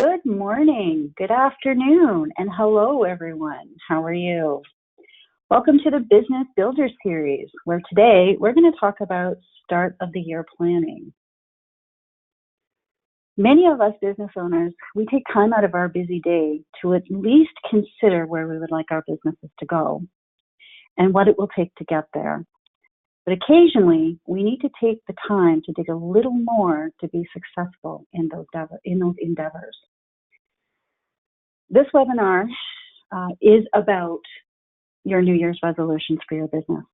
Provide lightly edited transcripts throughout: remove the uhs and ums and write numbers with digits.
Good morning, good afternoon, and hello everyone. How are you? Welcome to the Business Builder Series, where today we're going to talk about start of the year planning. Many of us business owners, we take time out of our busy day to at least consider where we would like our businesses to go and what it will take to get there. But occasionally, we need to take the time to dig a little more to be successful in those endeavors. This webinar is about your New Year's resolutions for your business,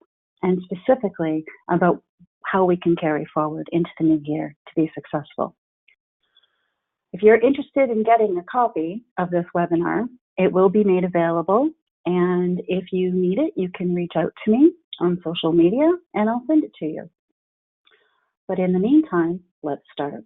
and specifically about how we can carry forward into the new year to be successful. If you're interested in getting a copy of this webinar, it will be made available, and if you need it, you can reach out to me on social media, and I'll send it to you. But in the meantime, let's start.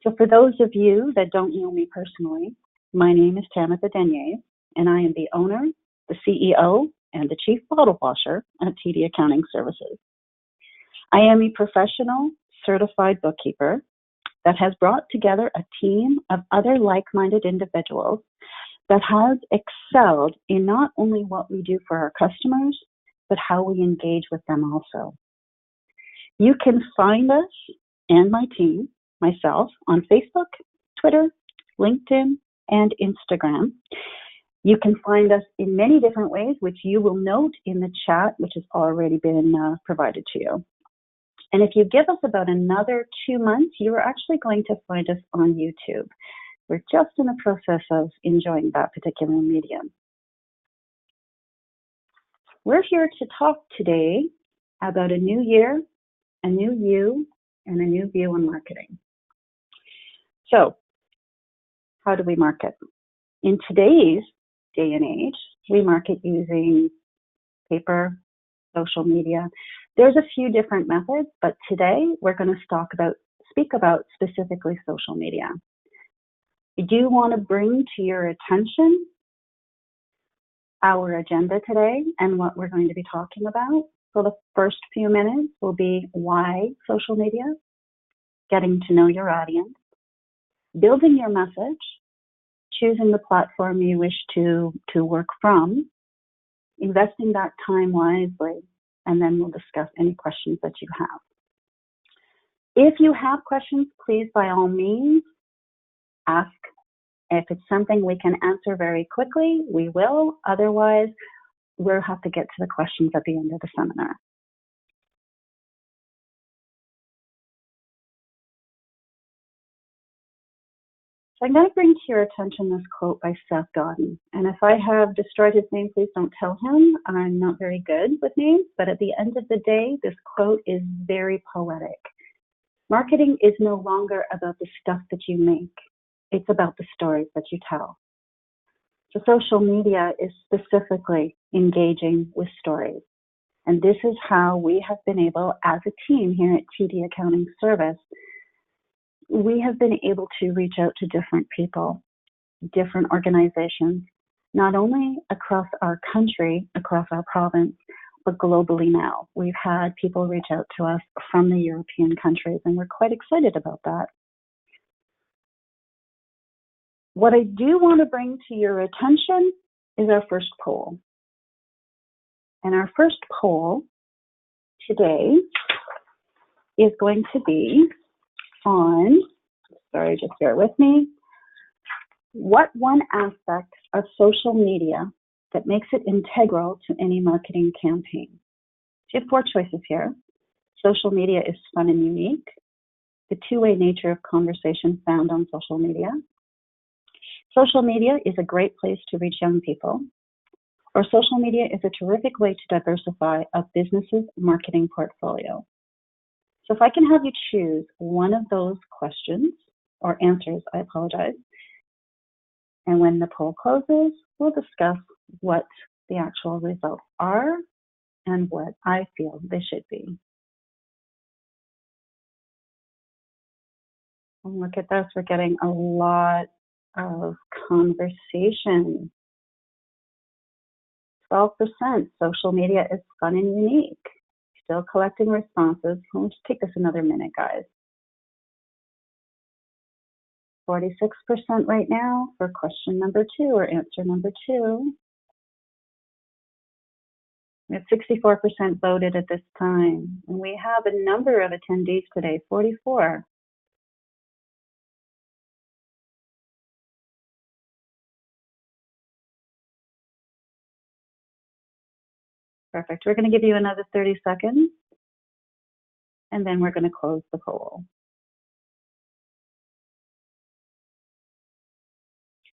So for those of you that don't know me personally, my name is Tammatha Denyes, and I am the owner, the CEO, and the Chief Bottle Washer at TD Accounting Services. I am a professional, certified bookkeeper that has brought together a team of other like-minded individuals that has excelled in not only what we do for our customers, but how we engage with them also. You can find us and my team, myself, on Facebook, Twitter, LinkedIn, and Instagram. You can find us in many different ways, which you will note in the chat, which has already been provided to you. And if you give us about another 2 months, you are actually going to find us on YouTube. We're just in the process of enjoying that particular medium. We're here to talk today about a new year, a new you, and a new view on marketing. So, how do we market? In today's day and age, we market using paper, social media. There's a few different methods, but today we're going to speak about specifically social media. I do want to bring to your attention our agenda today and what we're going to be talking about. So the first few minutes will be why social media, getting to know your audience, building your message, choosing the platform you wish to work from, investing that time wisely, and then we'll discuss any questions that you have. If you have questions, please, by all means, ask. If it's something we can answer very quickly, we will. Otherwise, we'll have to get to the questions at the end of the seminar. So I'm going to bring to your attention this quote by Seth Godin. And if I have destroyed his name, please don't tell him. I'm not very good with names, but at the end of the day, this quote is very poetic. Marketing is no longer about the stuff that you make. It's about the stories that you tell. So social media is specifically engaging with stories. And this is how we have been able, as a team here at TD Accounting Service, we have been able to reach out to different people, different organizations, not only across our country, across our province, but globally now. We've had people reach out to us from the European countries, and we're quite excited about that. What I do want to bring to your attention is our first poll. And our first poll today is going to be on, just bear with me, what one aspect of social media that makes it integral to any marketing campaign? So you have 4 choices here. Social media is fun and unique. The two-way nature of conversation found on social media. Social media is a great place to reach young people, or social media is a terrific way to diversify a business's marketing portfolio. So if I can have you choose one of those questions, or answers, I apologize, and when the poll closes, we'll discuss what the actual results are and what I feel they should be. And look at this, we're getting a lot of conversation. 12%, social media is fun and unique. Still collecting responses. Let's take this another minute, guys. 46% right now for question number 2 or answer number 2. We have 64% voted at this time. And we have a number of attendees today, 44. Perfect. We're going to give you another 30 seconds, and then we're going to close the poll.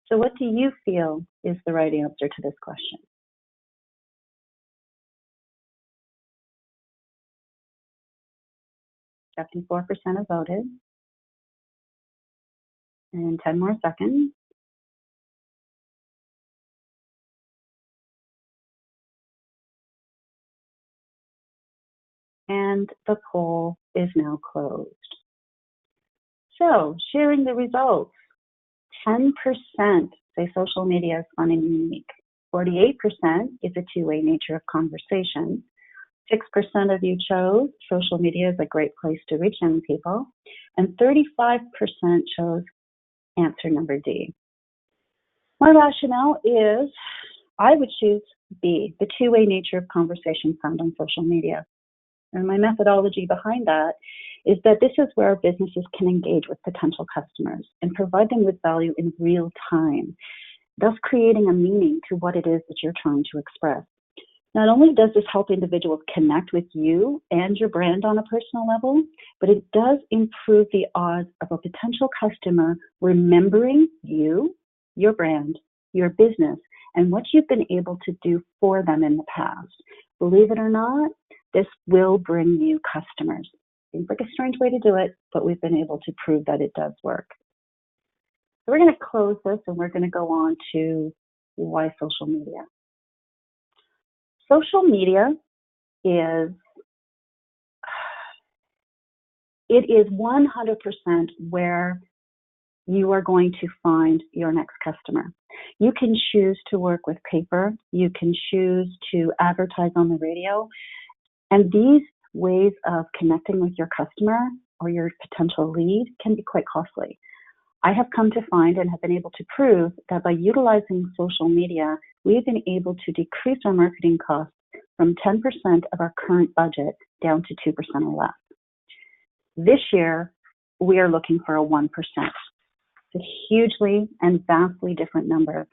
So what do you feel is the right answer to this question? "74% have voted." And 10 more seconds. And the poll is now closed. So, sharing the results. 10% say social media is fun and unique. 48% is a two-way nature of conversation. 6% of you chose social media is a great place to reach young people. And 35% chose answer number D. My rationale is I would choose B, the two-way nature of conversation found on social media. And my methodology behind that is that this is where businesses can engage with potential customers and provide them with value in real time, thus creating a meaning to what it is that you're trying to express. Not only does this help individuals connect with you and your brand on a personal level, but it does improve the odds of a potential customer remembering you, your brand, your business, and what you've been able to do for them in the past. Believe it or not, this will bring you customers. Seems like a strange way to do it, but we've been able to prove that it does work. So we're going to close this and we're going to go on to why social media. Social media is 100% where you are going to find your next customer. You can choose to work with paper. You can choose to advertise on the radio. And these ways of connecting with your customer or your potential lead can be quite costly. I have come to find and have been able to prove that by utilizing social media, we've been able to decrease our marketing costs from 10% of our current budget down to 2% or less. This year, we are looking for a 1%. It's a hugely and vastly different number,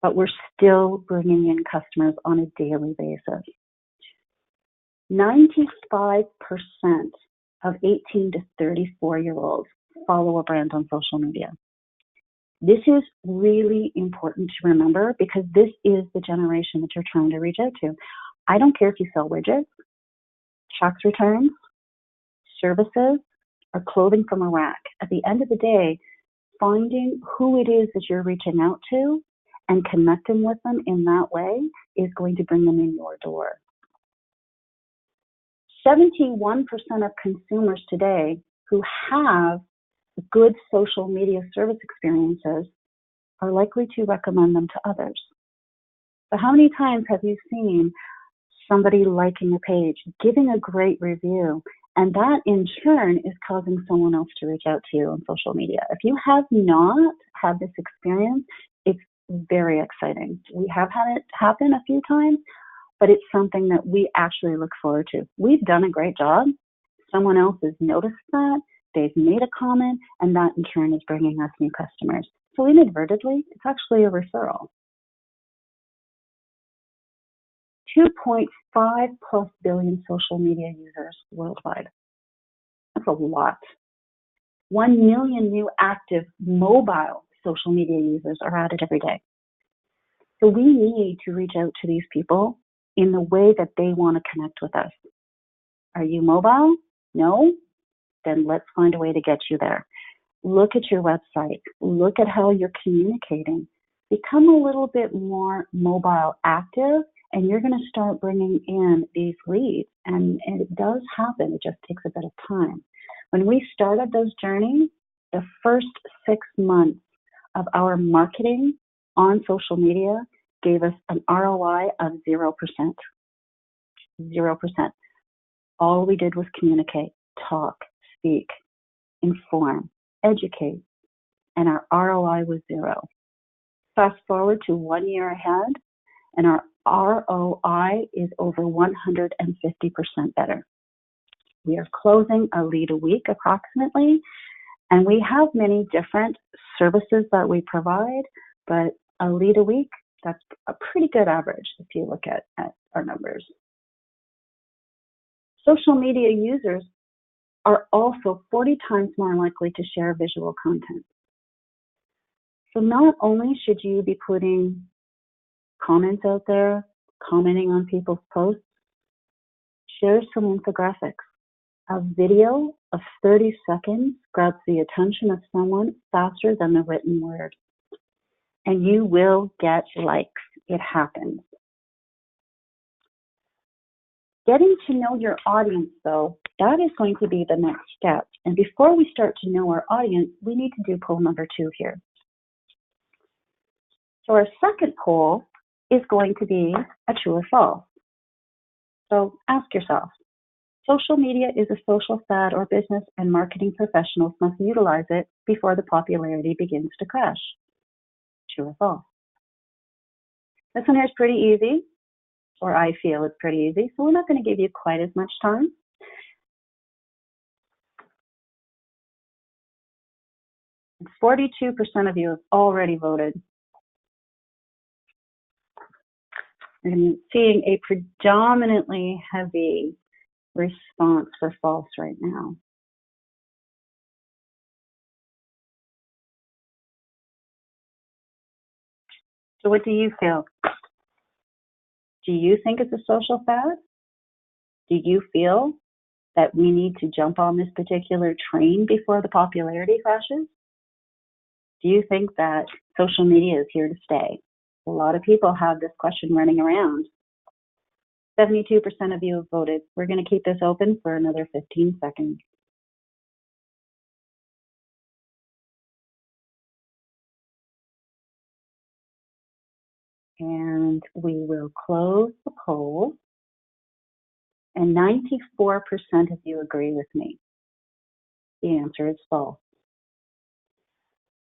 but we're still bringing in customers on a daily basis. 95% of 18 to 34-year-olds follow a brand on social media. This is really important to remember because this is the generation that you're trying to reach out to. I don't care if you sell widgets, tax returns, services, or clothing from a rack. At the end of the day, finding who it is that you're reaching out to and connecting with them in that way is going to bring them in your door. 71% of consumers today who have good social media service experiences are likely to recommend them to others. So how many times have you seen somebody liking a page, giving a great review, and that in turn is causing someone else to reach out to you on social media? If you have not had this experience, it's very exciting. We have had it happen a few times, but it's something that we actually look forward to. We've done a great job. Someone else has noticed that. They've made a comment, and that in turn is bringing us new customers. So inadvertently, it's actually a referral. 2.5 plus billion social media users worldwide. That's a lot. 1 million new active mobile social media users are added every day. So we need to reach out to these people in the way that they want to connect with us. Are you mobile? No? Then let's find a way to get you there. Look at your website. Look at how you're communicating. Become a little bit more mobile active, and you're going to start bringing in these leads. And it does happen. It just takes a bit of time. When we started those journeys, the first 6 months of our marketing on social media gave us an ROI of 0%. 0%. All we did was communicate, talk, speak, inform, educate, and our ROI was 0. Fast forward to 1 year ahead, and our ROI is over 150% better. We are closing a lead a week approximately, and we have many different services that we provide, but a lead a week, that's a pretty good average if you look at our numbers. Social media users are also 40 times more likely to share visual content. So not only should you be putting comments out there, commenting on people's posts, share some infographics. A video of 30 seconds grabs the attention of someone faster than the written word. And you will get likes. It happens. Getting to know your audience, though, that is going to be the next step. And before we start to know our audience, we need to do poll number 2 here. So our second poll is going to be a true or false. So ask yourself, social media is a social fad or business and marketing professionals must utilize it before the popularity begins to crash. True or false? This one here is pretty easy, or I feel it's pretty easy, so we're not going to give you quite as much time. And 42% of you have already voted. I'm seeing a predominantly heavy response for false right now. So what do you feel? Do you think it's a social fad? Do you feel that we need to jump on this particular train before the popularity crashes? Do you think that social media is here to stay? A lot of people have this question running around. 72% of you have voted. We're going to keep this open for another 15 seconds. And we will close the poll. And 94% of you agree with me. The answer is false.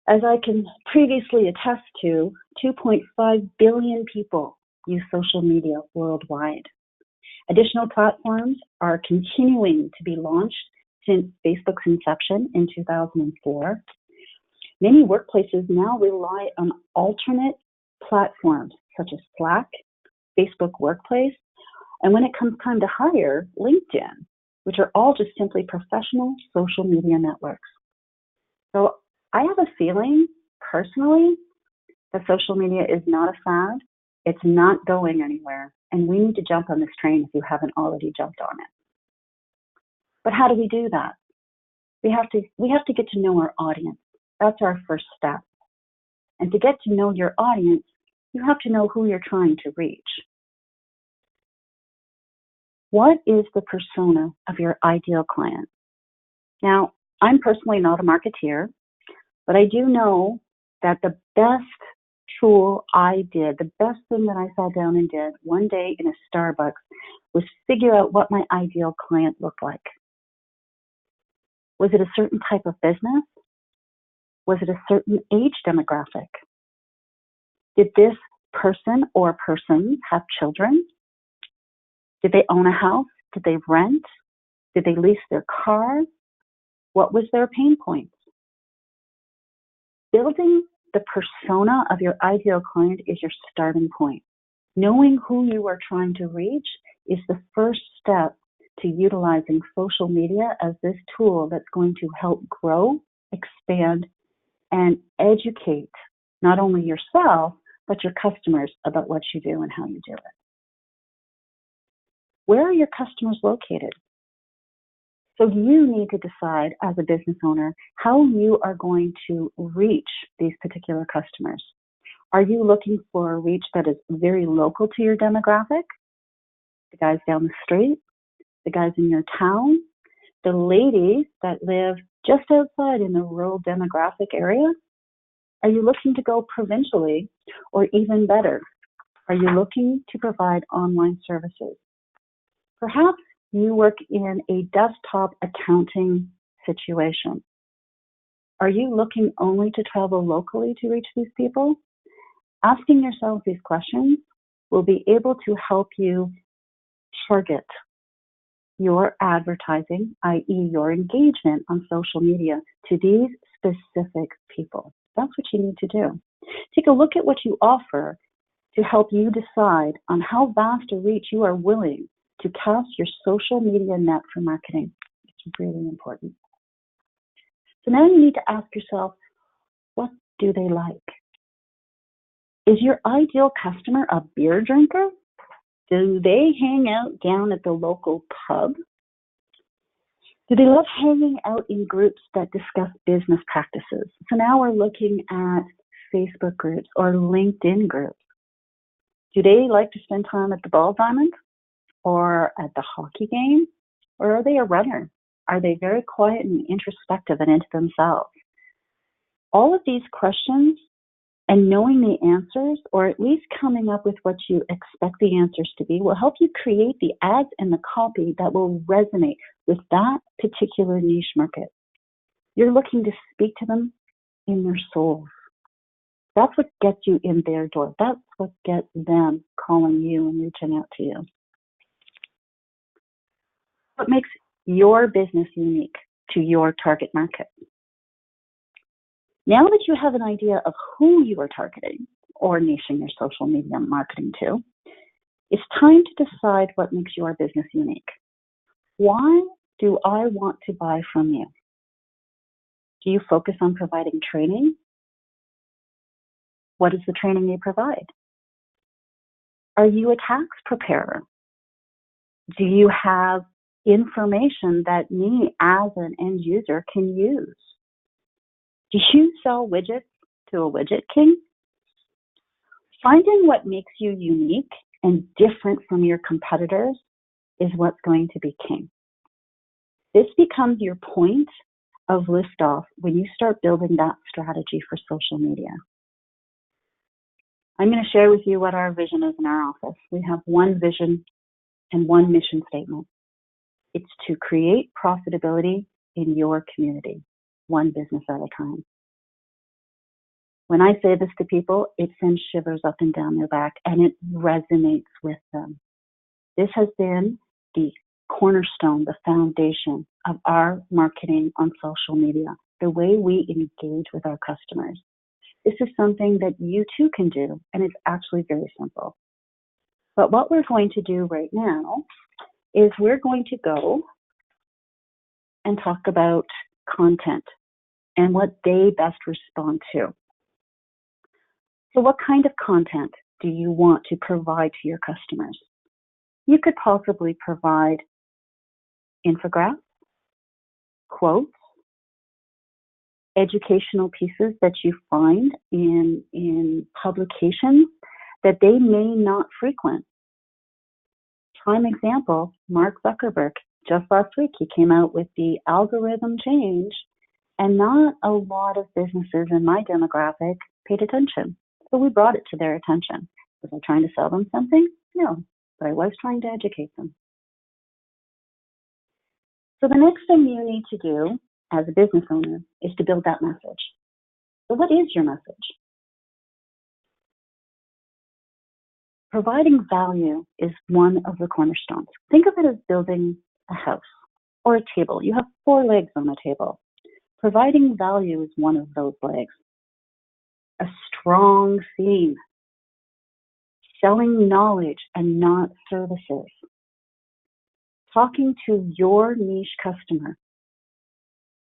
As I can previously attest to, 2.5 billion people use social media worldwide. Additional platforms are continuing to be launched since Facebook's inception in 2004. Many workplaces now rely on alternate platforms such as Slack, Facebook Workplace, and when it comes time to hire, LinkedIn, which are all just simply professional social media networks. So I have a feeling, personally, that social media is not a fad. It's not going anywhere, and we need to jump on this train if you haven't already jumped on it. But how do we do that? We have to get to know our audience. That's our first step. And to get to know your audience, you have to know who you're trying to reach. What is the persona of your ideal client? Now, I'm personally not a marketeer, but I do know that the best tool I did, the best thing that I sat down and did one day in a Starbucks was figure out what my ideal client looked like. Was it a certain type of business? Was it a certain age demographic? Did this person or persons have children? Did they own a house? Did they rent? Did they lease their car? What was their pain points? Building the persona of your ideal client is your starting point. Knowing who you are trying to reach is the first step to utilizing social media as this tool that's going to help grow, expand, and educate not only yourself, but your customers about what you do and how you do it. Where are your customers located? So you need to decide as a business owner how you are going to reach these particular customers. Are you looking for a reach that is very local to your demographic? The guys down the street, the guys in your town, the ladies that live just outside in the rural demographic area? Are you looking to go provincially, or even better, are you looking to provide online services? Perhaps you work in a desktop accounting situation. Are you looking only to travel locally to reach these people? Asking yourself these questions will be able to help you target your advertising, i.e. your engagement on social media, to these specific people. That's what you need to do. Take a look at what you offer to help you decide on how vast a reach you are willing to cast your social media net for marketing. It's really important. So now you need to ask yourself, what do they like? Is your ideal customer a beer drinker? Do they hang out down at the local pub? Do they love hanging out in groups that discuss business practices? So now we're looking at Facebook groups or LinkedIn groups. Do they like to spend time at the ball diamond or at the hockey game? Or are they a runner? Are they very quiet and introspective and into themselves? All of these questions and knowing the answers, or at least coming up with what you expect the answers to be, will help you create the ads and the copy that will resonate with that particular niche market. You're looking to speak to them in their souls. That's what gets you in their door. That's what gets them calling you and reaching out to you. What makes your business unique to your target market? Now that you have an idea of who you are targeting or niching your social media marketing to, it's time to decide what makes your business unique. Why do I want to buy from you? Do you focus on providing training? What is the training you provide? Are you a tax preparer? Do you have information that me as an end user can use? Do you sell widgets to a widget king? Finding what makes you unique and different from your competitors is what's going to be king. This becomes your point of liftoff when you start building that strategy for social media. I'm going to share with you what our vision is in our office. We have one vision and one mission statement. It's to create profitability in your community, one business at a time. When I say this to people, it sends shivers up and down their back, and it resonates with them. This has been the cornerstone, the foundation of our marketing on social media, the way we engage with our customers. This is something that you too can do, and it's actually very simple. But what we're going to do right now is we're going to go and talk about content and what they best respond to. So what kind of content do you want to provide to your customers? You could possibly provide infographics, quotes, educational pieces that you find in publications that they may not frequent. Prime example, Mark Zuckerberg. Just last week, he came out with the algorithm change, and not a lot of businesses in my demographic paid attention. So we brought it to their attention. Was I trying to sell them something? No, but I was trying to educate them. So the next thing you need to do as a business owner is to build that message. So what is your message? Providing value is one of the cornerstones. Think of it as building a house or a table. You have 4 legs on the table. Providing value is one of those legs. A strong theme. Selling knowledge and not services. Talking to your niche customer.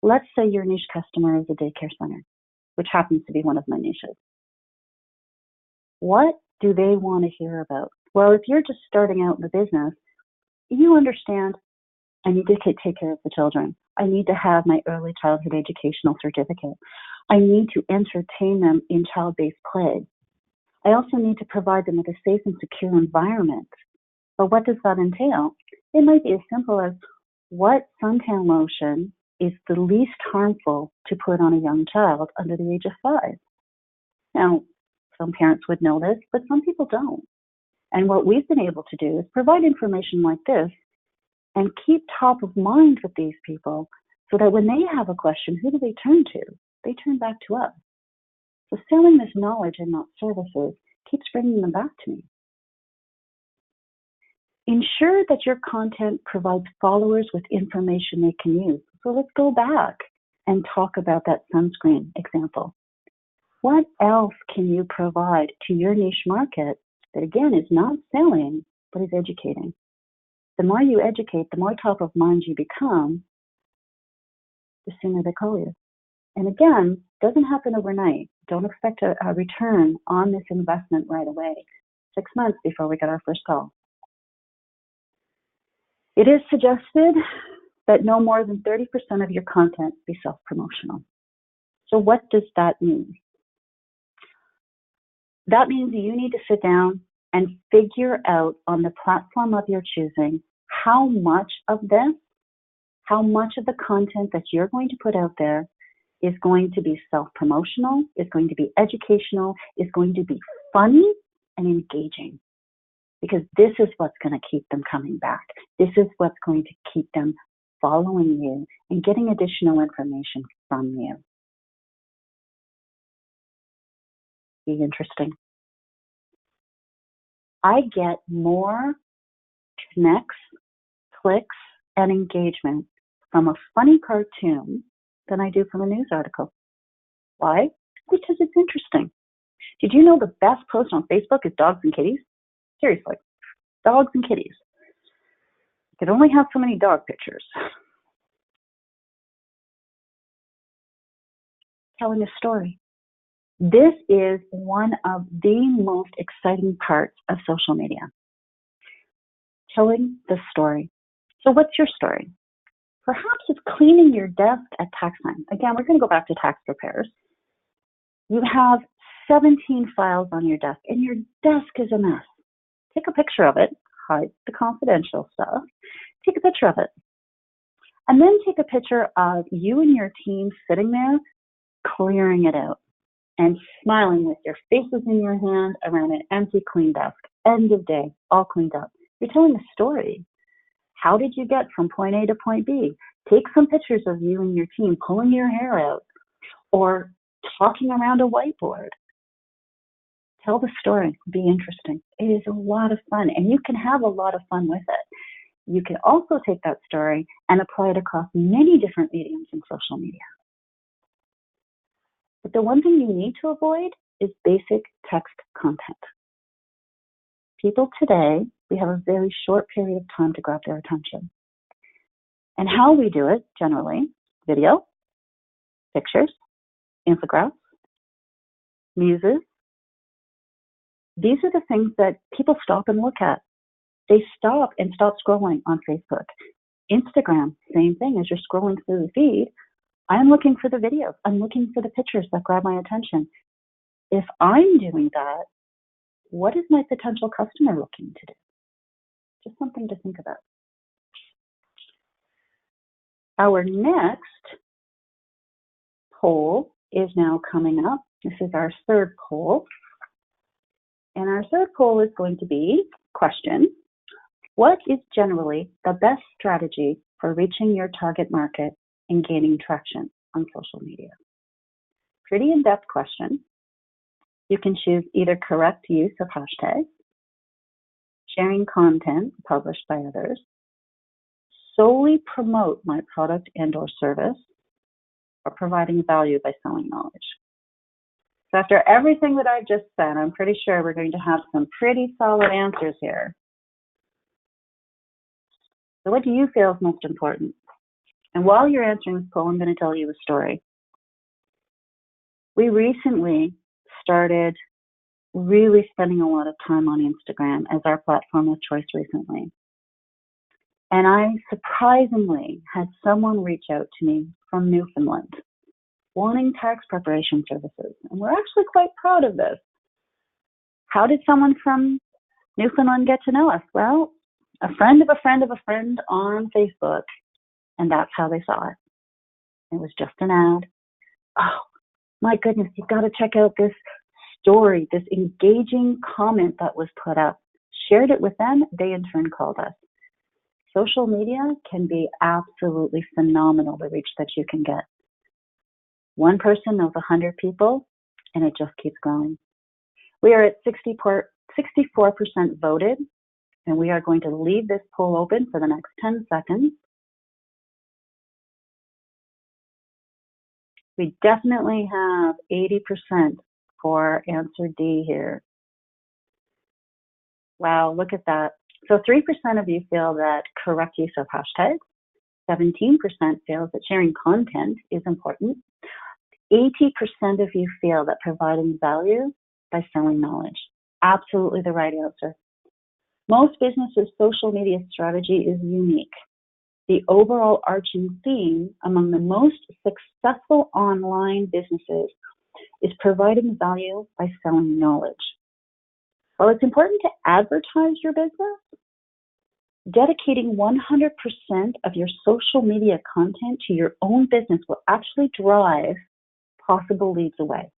Let's say your niche customer is a daycare center, which happens to be one of my niches. What do they want to hear about? Well, if you're just starting out in the business, you understand I need to take care of the children. I need to have my early childhood educational certificate. I need to entertain them in child-based play. I also need to provide them with a safe and secure environment. But what does that entail? It might be as simple as what suntan lotion is the least harmful to put on a young child under the age of 5. Now, some parents would know this, but some people don't. And what we've been able to do is provide information like this and keep top of mind with these people so that when they have a question, who do they turn to? they turn back to us. So selling this knowledge and not services keeps bringing them back to me. Ensure that your content provides followers with information they can use. So let's go back and talk about that sunscreen example. What else can you provide to your niche market that, again, is not selling, but is educating? The more you educate, the more top of mind you become, the sooner they call you. And again, doesn't happen overnight. Don't expect a return on this investment right away. 6 months before we get our first call. It is suggested that no more than 30% of your content be self-promotional. So what does that mean? That means you need to sit down and figure out on the platform of your choosing how much of the content that you're going to put out there is going to be self-promotional, is going to be educational, is going to be funny and engaging. Because this is what's going to keep them coming back. This is what's going to keep them following you and getting additional information from you. Be interesting. I get more connects, clicks, and engagement from a funny cartoon than I do from a news article. Why? Because it's interesting. Did you know the best post on Facebook is dogs and kitties? Seriously, dogs and kitties. You can only have so many dog pictures. Telling a story. This is one of the most exciting parts of social media. Telling the story. So what's your story? Perhaps it's cleaning your desk at tax time. Again, we're going to go back to tax preparers. You have 17 files on your desk, and your desk is a mess. Take a picture of it. Hide the confidential stuff. Take a picture of it. And then take a picture of you and your team sitting there, clearing it out and smiling with your faces in your hand around an empty, clean desk. End of day, all cleaned up. You're telling a story. How did you get from point A to point B? Take some pictures of you and your team pulling your hair out or talking around a whiteboard. Tell the story. Be interesting. It is a lot of fun, and you can have a lot of fun with it. You can also take that story and apply it across many different mediums in social media. But the one thing you need to avoid is basic text content. People today, we have a very short period of time to grab their attention. And how we do it, generally, video, pictures, infographics, music. These are the things that people stop and look at. They stop and stop scrolling on Facebook. Instagram, same thing. As you're scrolling through the feed, I'm looking for the videos. I'm looking for the pictures that grab my attention. If I'm doing that, what is my potential customer looking to do? Just something to think about. Our next poll is now coming up. This is our third poll. And our third poll is going to be, question, what is generally the best strategy for reaching your target market and gaining traction on social media? Pretty in-depth question. You can choose either correct use of hashtags, sharing content published by others, solely promote my product and or service, or providing value by selling knowledge. So after everything that I've just said, I'm pretty sure we're going to have some pretty solid answers here. So what do you feel is most important? And while you're answering this poll, I'm going to tell you a story. We recently started really spending a lot of time on Instagram as our platform of choice recently. And I surprisingly had someone reach out to me from Newfoundland wanting tax preparation services. And we're actually quite proud of this. How did someone from Newfoundland get to know us? Well, a friend of a friend of a friend on Facebook, and that's how they saw it. It was just an ad. Oh, my goodness, you've got to check out this story, this engaging comment that was put up. Shared it with them, they in turn called us. Social media can be absolutely phenomenal, the reach that you can get. One person knows 100 people, and it just keeps growing. We are at 64% voted, and we are going to leave this poll open for the next 10 seconds. We definitely have 80% for answer D here. Wow, look at that. So 3% of you feel that correct use of hashtags. 17% feels that sharing content is important. 80% of you feel that providing value by selling knowledge. Absolutely the right answer. Most businesses' social media strategy is unique. The overall arching theme among the most successful online businesses is providing value by selling knowledge. While it's important to advertise your business, dedicating 100% of your social media content to your own business will actually drive possible leads away.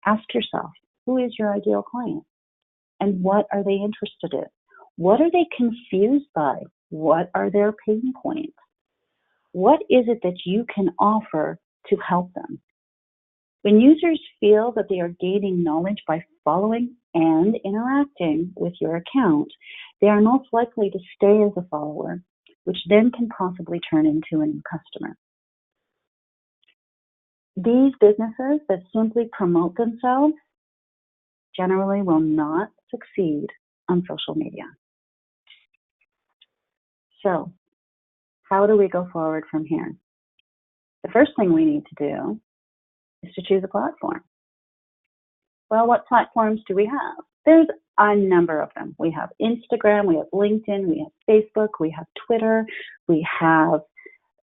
Ask yourself, who is your ideal client? And what are they interested in? What are they confused by? What are their pain points? What is it that you can offer to help them? When users feel that they are gaining knowledge by following and interacting with your account, they are most likely to stay as a follower, which then can possibly turn into a new customer. These businesses that simply promote themselves generally will not succeed on social media. So, how do we go forward from here? The first thing we need to do is to choose a platform. Well, what platforms do we have? There's a number of them. We have Instagram, we have LinkedIn, we have Facebook, we have Twitter, we have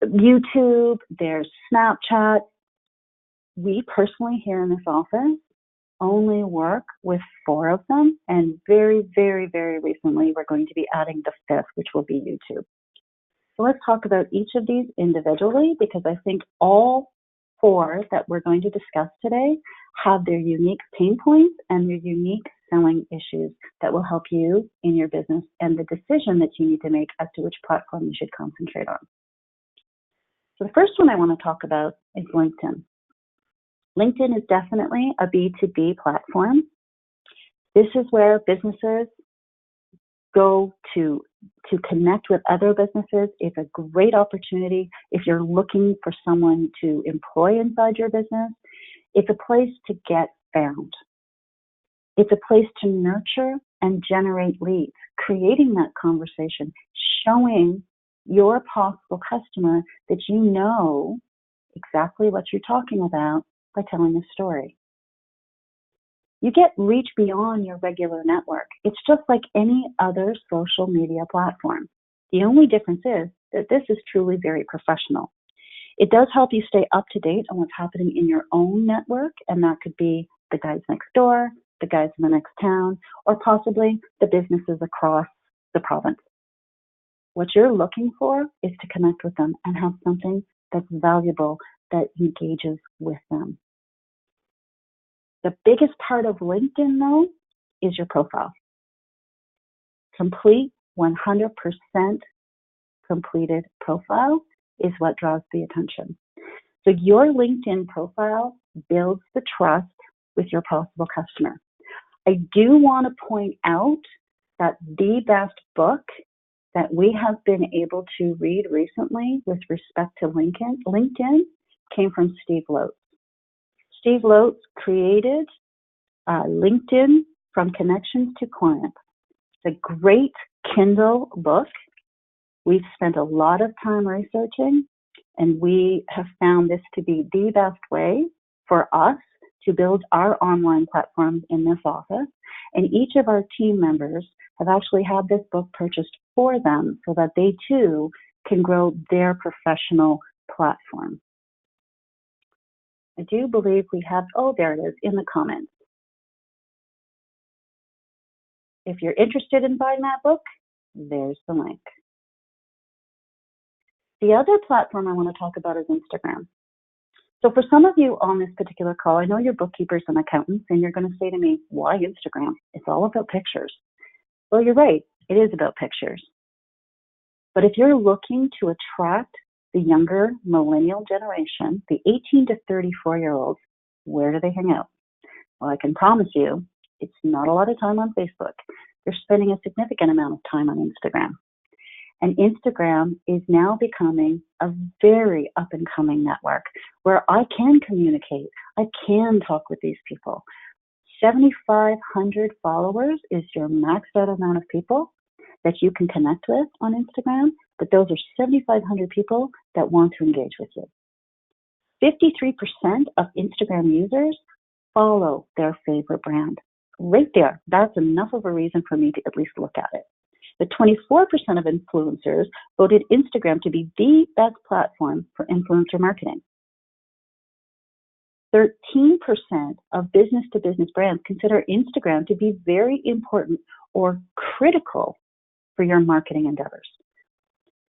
YouTube, there's Snapchat. We personally here in this office only work with 4 of them, and very, very, very recently we're going to be adding the 5th, which will be YouTube. So let's talk about each of these individually, because I think all 4 that we're going to discuss today have their unique pain points and their unique selling issues that will help you in your business and the decision that you need to make as to which platform you should concentrate on. So the first one I want to talk about is LinkedIn. LinkedIn is definitely a B2B platform. This is where businesses go to connect with other businesses. It's a great opportunity if you're looking for someone to employ inside your business. It's a place to get found. It's a place to nurture and generate leads, creating that conversation, showing your possible customer that you know exactly what you're talking about by telling a story. You get reach beyond your regular network. It's just like any other social media platform. The only difference is that this is truly very professional. It does help you stay up to date on what's happening in your own network, and that could be the guys next door, the guys in the next town, or possibly the businesses across the province. What you're looking for is to connect with them and have something that's valuable that engages with them. The biggest part of LinkedIn, though, is your profile. Complete 100% completed profile is what draws the attention. So your LinkedIn profile builds the trust with your possible customer. I do want to point out that the best book that we have been able to read recently with respect to LinkedIn came from Steve Lotes. Steve Lotes created LinkedIn from Connections to Clients. It's a great Kindle book. We've spent a lot of time researching, and we have found this to be the best way for us to build our online platforms in this office. And each of our team members have actually had this book purchased for them so that they too can grow their professional platform. I do believe we have, oh, there it is in the comments. If you're interested in buying that book, there's the link. The other platform I want to talk about is Instagram. So for some of you on this particular call, I know you're bookkeepers and accountants, and you're going to say to me, why Instagram? It's all about pictures. Well, you're right. It is about pictures. But if you're looking to attract the younger millennial generation, the 18 to 34-year-olds, where do they hang out? Well, I can promise you, it's not a lot of time on Facebook. They're spending a significant amount of time on Instagram. And Instagram is now becoming a very up-and-coming network where I can communicate. I can talk with these people. 7,500 followers is your maxed out amount of people that you can connect with on Instagram, but those are 7,500 people that want to engage with you. 53% of Instagram users follow their favorite brand. Right there, that's enough of a reason for me to at least look at it. The 24% of influencers voted Instagram to be the best platform for influencer marketing. 13% of business-to-business brands consider Instagram to be very important or critical for your marketing endeavors.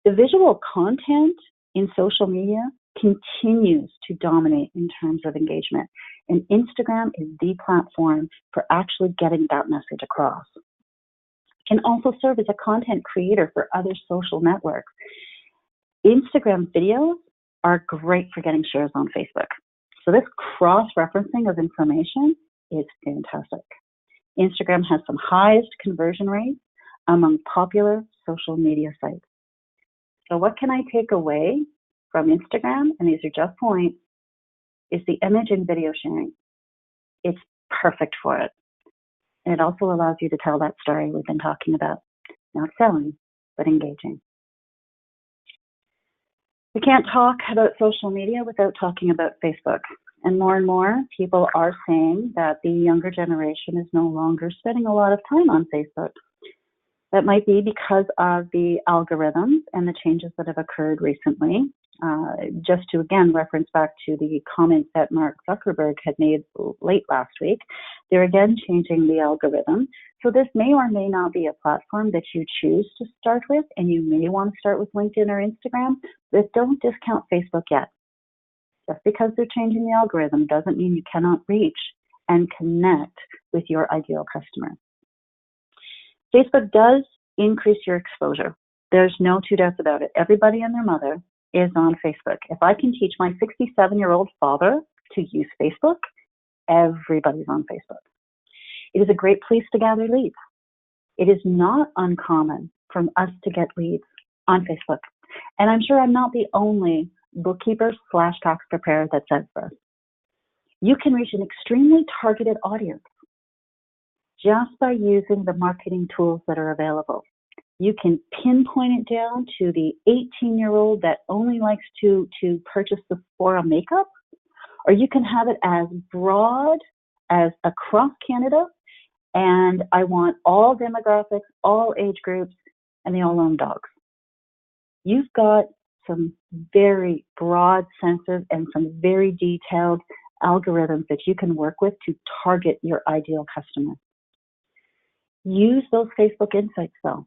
The visual content in social media continues to dominate in terms of engagement, and Instagram is the platform for actually getting that message across. It can also serve as a content creator for other social networks. Instagram videos are great for getting shares on Facebook. So this cross-referencing of information is fantastic. Instagram has some highest conversion rates among popular social media sites. So what can I take away from Instagram, and these are just points, is the image and video sharing. It's perfect for it. And it also allows you to tell that story we've been talking about. Not selling, but engaging. We can't talk about social media without talking about Facebook. And more people are saying that the younger generation is no longer spending a lot of time on Facebook. That might be because of the algorithms and the changes that have occurred recently. Just to again reference back to the comments that Mark Zuckerberg had made late last week, they're again changing the algorithm. So this may or may not be a platform that you choose to start with, and you may want to start with LinkedIn or Instagram, but don't discount Facebook yet. Just because they're changing the algorithm doesn't mean you cannot reach and connect with your ideal customer. Facebook does increase your exposure. There's no two doubts about it. Everybody and their mother is on Facebook. If I can teach my 67-year-old father to use Facebook, everybody's on Facebook. It is a great place to gather leads. It is not uncommon for us to get leads on Facebook. And I'm sure I'm not the only bookkeeper/tax preparer that says this. You can reach an extremely targeted audience just by using the marketing tools that are available. You can pinpoint it down to the 18-year-old that only likes to purchase Sephora makeup, or you can have it as broad as across Canada, and I want all demographics, all age groups, and they all own dogs. You've got some very broad senses and some very detailed algorithms that you can work with to target your ideal customer. Use those Facebook insights though.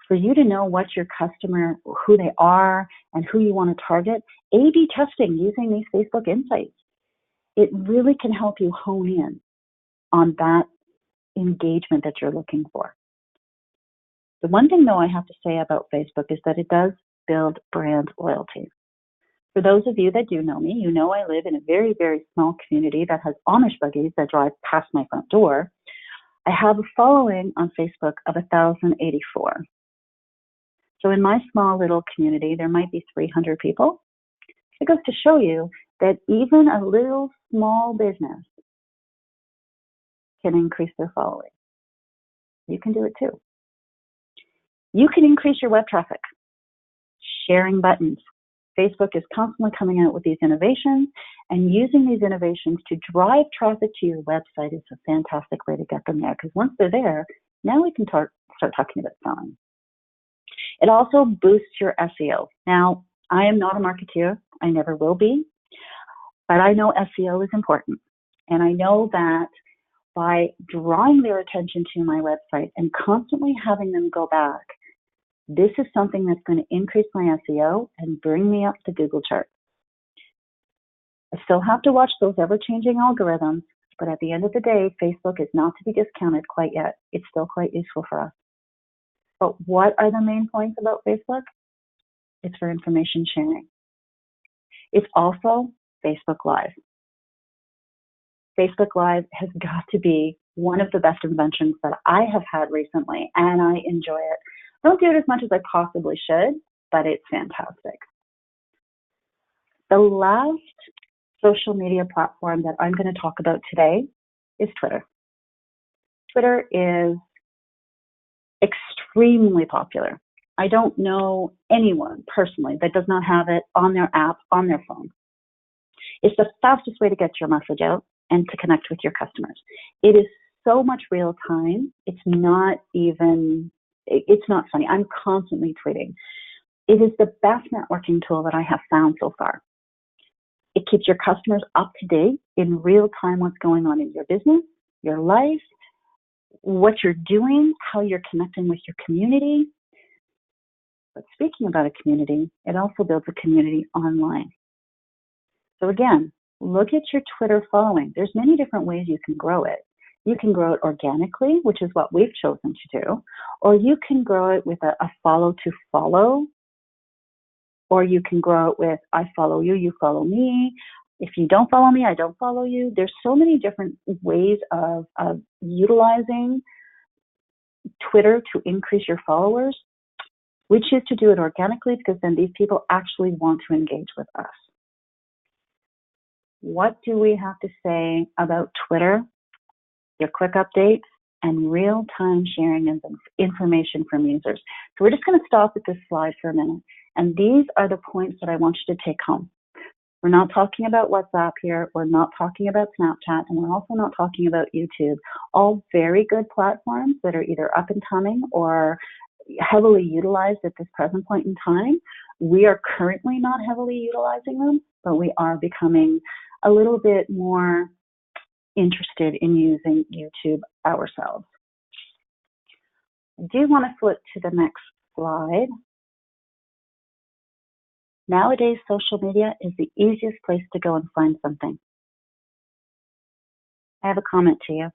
For you to know what your customer, who they are, and who you want to target, A/B testing using these Facebook insights. It really can help you hone in on that engagement that you're looking for. The one thing though I have to say about Facebook is that it does build brand loyalty. For those of you that do know me, you know I live in a very, very small community that has Amish buggies that drive past my front door. I have a following on Facebook of 1,084. So in my small little community, there might be 300 people. It goes to show you that even a little small business can increase their following. You can do it too. You can increase your web traffic. Sharing buttons. Facebook is constantly coming out with these innovations, and using these innovations to drive traffic to your website is a fantastic way to get them there, because once they're there, now we can start talking about selling. It also boosts your SEO. Now, I am not a marketeer. I never will be, but I know SEO is important. And I know that by drawing their attention to my website and constantly having them go back, this is something that's going to increase my SEO and bring me up the Google chart. I still have to watch those ever-changing algorithms, but at the end of the day, Facebook is not to be discounted quite yet. It's still quite useful for us. But what are the main points about Facebook? It's for information sharing. It's also Facebook Live. Facebook Live has got to be one of the best inventions that I have had recently, and I enjoy it. I don't do it as much as I possibly should, but it's fantastic. The last social media platform that I'm going to talk about today is Twitter. Twitter is extremely popular. I don't know anyone personally that does not have it on their app, on their phone. It's the fastest way to get your message out and to connect with your customers. It is so much real time. It's not funny. I'm constantly tweeting. It is the best networking tool that I have found so far. It keeps your customers up to date in real time, what's going on in your business, your life, what you're doing, how you're connecting with your community. But speaking about a community, it also builds a community online. So again, look at your Twitter following. There's many different ways you can grow it. You can grow it organically, which is what we've chosen to do, or you can grow it with a follow to follow, or you can grow it with I follow you, you follow me. If you don't follow me, I don't follow you. There's so many different ways of utilizing Twitter to increase your followers. We choose to do it organically because then these people actually want to engage with us. What do we have to say about Twitter? Your quick updates and real-time sharing of information from users. So we're just going to stop at this slide for a minute. And these are the points that I want you to take home. We're not talking about WhatsApp here. We're not talking about Snapchat. And we're also not talking about YouTube. All very good platforms that are either up and coming or heavily utilized at this present point in time. We are currently not heavily utilizing them, but we are becoming a little bit more interested in using YouTube ourselves. I do want to flip to the next slide. Nowadays, social media is the easiest place to go and find something. I have a comment to you.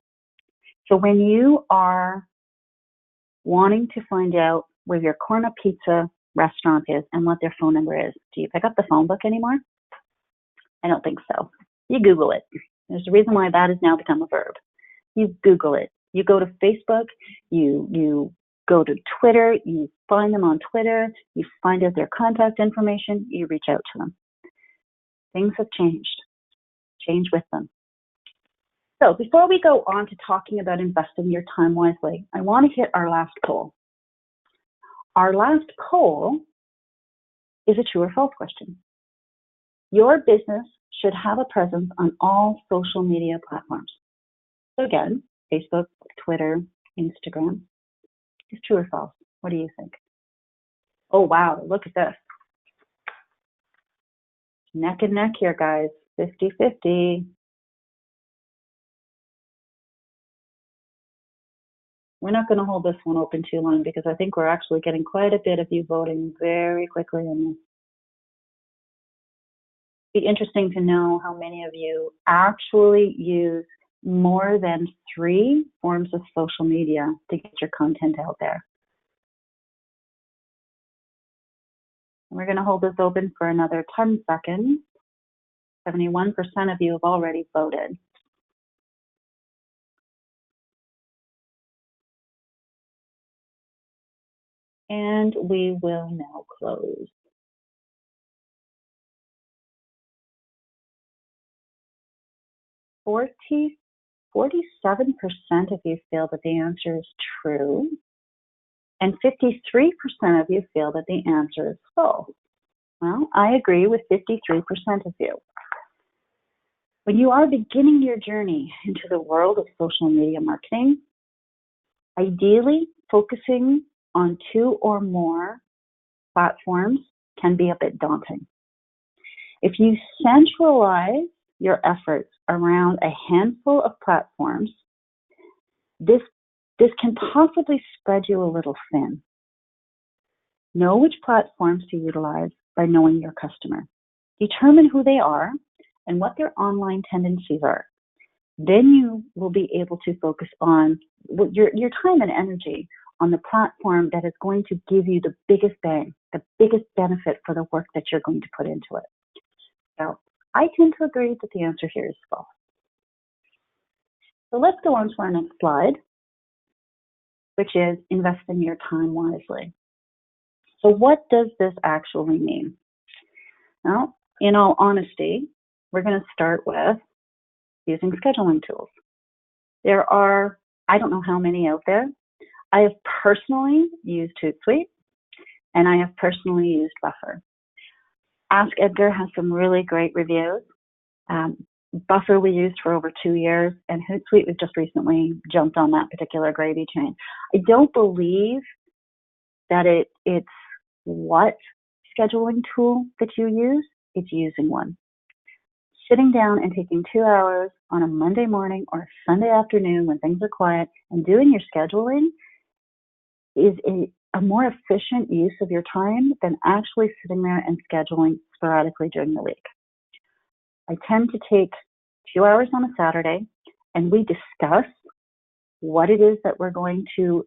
So when you are wanting to find out where your corner pizza restaurant is and what their phone number is, do you pick up the phone book anymore? I don't think so. You Google it. There's a reason why that has now become a verb. You Google it. You go to Facebook, you go to Twitter, you find them on Twitter, you find out their contact information, you reach out to them. Things have changed. Change with them. So before we go on to talking about investing your time wisely, I want to hit our last poll. Our last poll is a true or false question. Your business should have a presence on all social media platforms. So again, Facebook, Twitter, Instagram. Is true or false? What do you think? Oh, wow, look at this. Neck and neck here, guys. 50-50. We're not going to hold this one open too long because I think we're actually getting quite a bit of you voting very quickly on this. It'd be interesting to know how many of you actually use more than 3 forms of social media to get your content out there. We're going to hold this open for another 10 seconds. 71% of you have already voted. And we will now close. 47% of you feel that the answer is true, and 53% of you feel that the answer is false. Well, I agree with 53% of you. When you are beginning your journey into the world of social media marketing, ideally focusing on 2 or more platforms can be a bit daunting. If you centralize your efforts around a handful of platforms, this can possibly spread you a little thin. Know which platforms to utilize by knowing your customer. Determine who they are and what their online tendencies are. Then you will be able to focus on your time and energy on the platform that is going to give you the biggest bang, the biggest benefit for the work that you're going to put into it. So I tend to agree that the answer here is false. So let's go on to our next slide, which is investing your time wisely. So what does this actually mean? Now, in all honesty, we're going to start with using scheduling tools. There are, I don't know how many out there. I have personally used Hootsuite, and I have personally used Buffer. Ask Edgar has some really great reviews. Buffer we used for over 2 years, and Hootsuite we've just recently jumped on that particular gravy train. I don't believe that it's what scheduling tool that you use, it's using one. Sitting down and taking 2 hours on a Monday morning or a Sunday afternoon when things are quiet and doing your scheduling is a more efficient use of your time than actually sitting there and scheduling sporadically during the week. I tend to take 2 hours on a Saturday and we discuss what it is that we're going to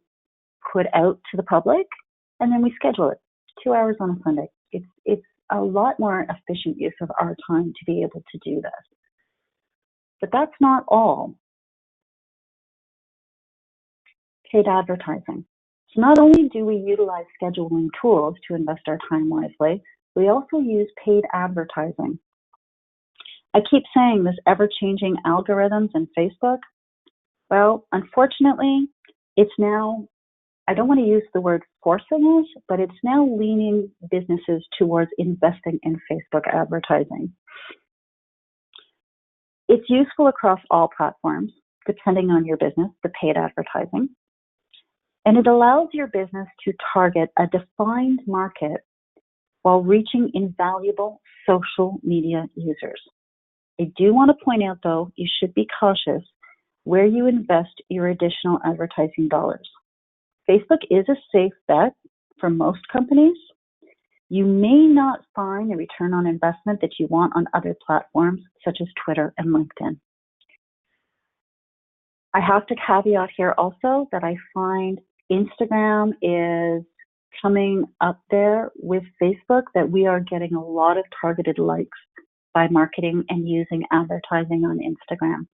put out to the public, and then we schedule it 2 hours on a Sunday. It's a lot more efficient use of our time to be able to do this. But that's not all. Paid advertising. So not only do we utilize scheduling tools to invest our time wisely, we also use paid advertising. I keep saying this ever-changing algorithms in Facebook. Well, unfortunately, it's now, I don't want to use the word forcing us, but it's now leaning businesses towards investing in Facebook advertising. It's useful across all platforms, depending on your business, the paid advertising. And it allows your business to target a defined market while reaching invaluable social media users. I do want to point out, though, you should be cautious where you invest your additional advertising dollars. Facebook is a safe bet for most companies. You may not find the return on investment that you want on other platforms, such as Twitter and LinkedIn. I have to caveat here also that I find Instagram is coming up there with Facebook, that we are getting a lot of targeted likes by marketing and using advertising on Instagram.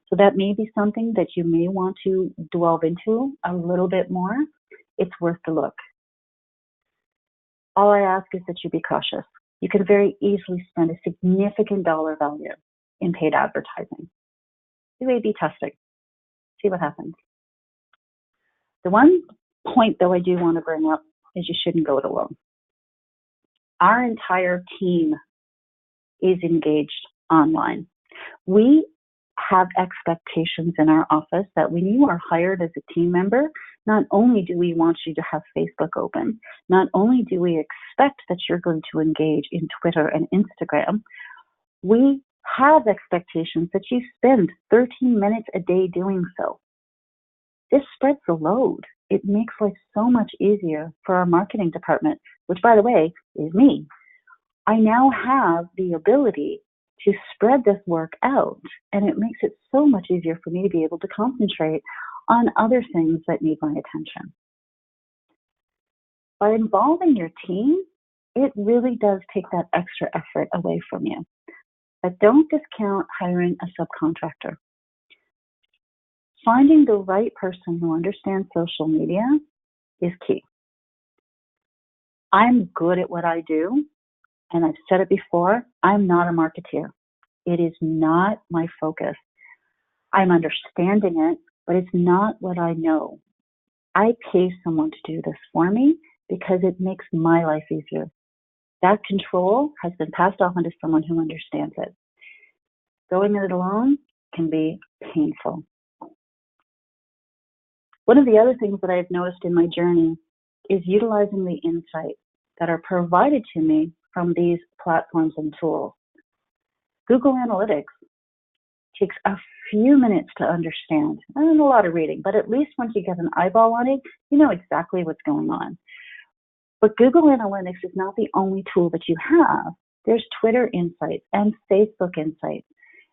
So that may be something that you may want to delve into a little bit more. It's worth the look. All I ask is that you be cautious. You can very easily spend a significant dollar value in paid advertising. Do A/B testing. See what happens. The one point, though, I do want to bring up is you shouldn't go it alone. Our entire team is engaged online. We have expectations in our office that when you are hired as a team member, not only do we want you to have Facebook open, not only do we expect that you're going to engage in Twitter and Instagram, we have expectations that you spend 13 minutes a day doing so. This spreads the load. It makes life so much easier for our marketing department, which, by the way, is me. I now have the ability to spread this work out, and it makes it so much easier for me to be able to concentrate on other things that need my attention. By involving your team, it really does take that extra effort away from you. But don't discount hiring a subcontractor. Finding the right person who understands social media is key. I'm good at what I do, and I've said it before, I'm not a marketeer. It is not my focus. I'm understanding it, but it's not what I know. I pay someone to do this for me because it makes my life easier. That control has been passed off onto someone who understands it. Going it alone can be painful. One of the other things that I've noticed in my journey is utilizing the insights that are provided to me from these platforms and tools. Google Analytics takes a few minutes to understand, and a lot of reading, but at least once you get an eyeball on it, you know exactly what's going on. But Google Analytics is not the only tool that you have. There's Twitter Insights and Facebook Insights.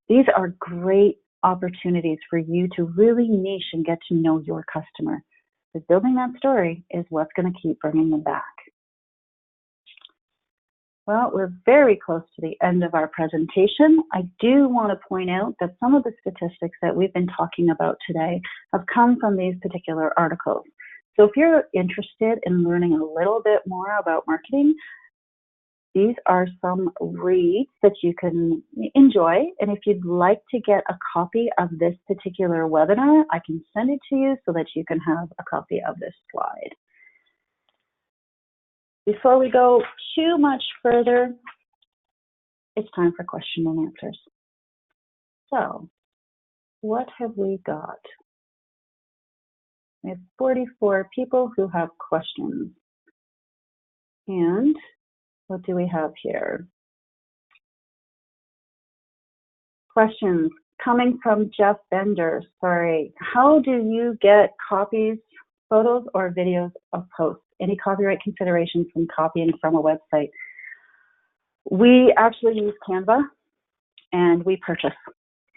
These are great opportunities for you to really niche and get to know your customer. Because building that story is what's going to keep bringing them back. Well, we're very close to the end of our presentation. I do want to point out that some of the statistics that we've been talking about today have come from these particular articles. So if you're interested in learning a little bit more about marketing, these are some reads that you can enjoy. And if you'd like to get a copy of this particular webinar, I can send it to you so that you can have a copy of this slide. Before we go too much further, it's time for question and answers. So, what have we got? We have 44 people who have questions. And what do we have here? Questions coming from Jeff Bender. Sorry. How do you get copies, photos, or videos of posts? Any copyright considerations when copying from a website? We actually use Canva and we purchase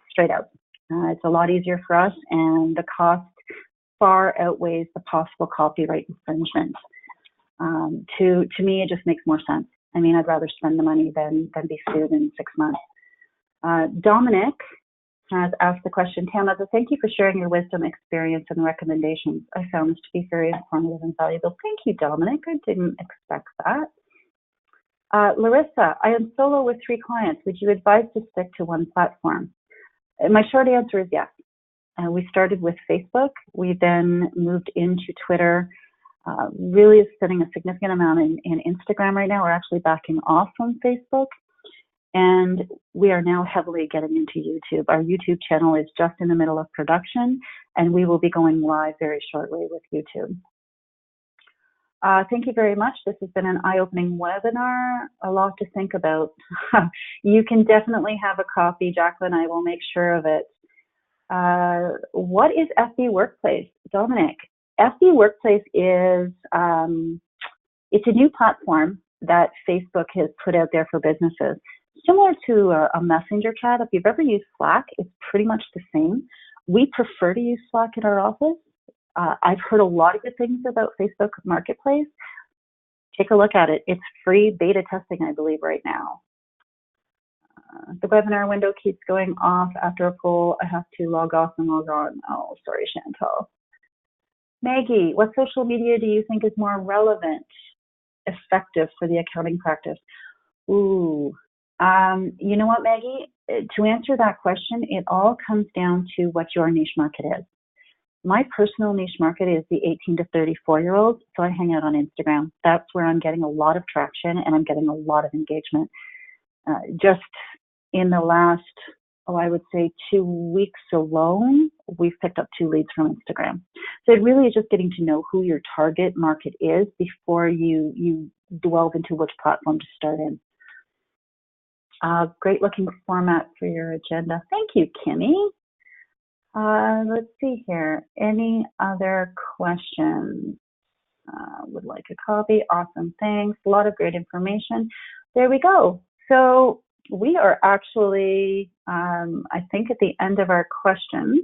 straight out. It's a lot easier for us, and the cost far outweighs the possible copyright infringement. To me, it just makes more sense. I mean, I'd rather spend the money than be sued in 6 months. Dominic has asked the question, Tammatha, thank you for sharing your wisdom, experience, and recommendations. I found this to be very informative and valuable. Thank you, Dominic. I didn't expect that. Larissa, I am solo with 3 clients. Would you advise to stick to one platform? My short answer is yes. We started with Facebook. We then moved into Twitter. Really spending a significant amount in Instagram right now. We're actually backing off from Facebook. And we are now heavily getting into YouTube. Our YouTube channel is just in the middle of production, and we will be going live very shortly with YouTube. Thank you very much. This has been an eye-opening webinar, a lot to think about. You can definitely have a copy, Jacqueline. I will make sure of it. What is FB Workplace? Dominic, FB Workplace is, it's a new platform that Facebook has put out there for businesses. Similar to a messenger chat. If you've ever used Slack, it's pretty much the same. We prefer to use Slack in our office. I've heard a lot of good things about Facebook Marketplace. Take a look at it. It's free beta testing, I believe, right now. The webinar window keeps going off after a poll. I have to log off and log on. Oh, sorry, Chantal. Maggie, what social media do you think is more relevant, effective for the accounting practice? Ooh. You know what, Maggie? To answer that question, it all comes down to what your niche market is. My personal niche market is the 18 to 34-year-olds, so I hang out on Instagram. That's where I'm getting a lot of traction and I'm getting a lot of engagement. Just in the last, I would say 2 weeks alone, we've picked up 2 leads from Instagram. So it really is just getting to know who your target market is before you delve into which platform to start in. Great looking format for your agenda. Thank you, Kimmy. Let's see here. Any other questions? Would like a copy. Awesome, thanks. A lot of great information. There we go. So we are actually, I think, at the end of our questions.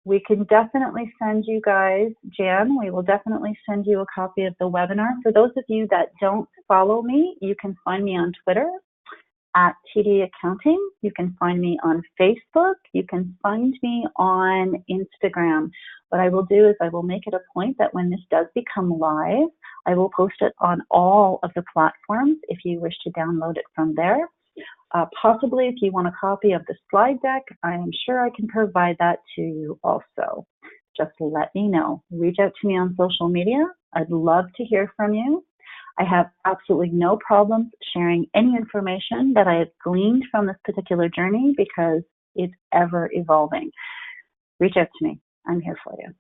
We can definitely send you guys, Jan, we will definitely send you a copy of the webinar. For those of you that don't follow me, you can find me on Twitter at TD Accounting. You can find me on Facebook. You can find me on Instagram. What I will do is I will make it a point that when this does become live, I will post it on all of the platforms if you wish to download it from there. Possibly if you want a copy of the slide deck, I am sure I can provide that to you also. Just let me know. Reach out to me on social media. I'd love to hear from you. I have absolutely no problems sharing any information that I have gleaned from this particular journey because it's ever evolving. Reach out to me. I'm here for you.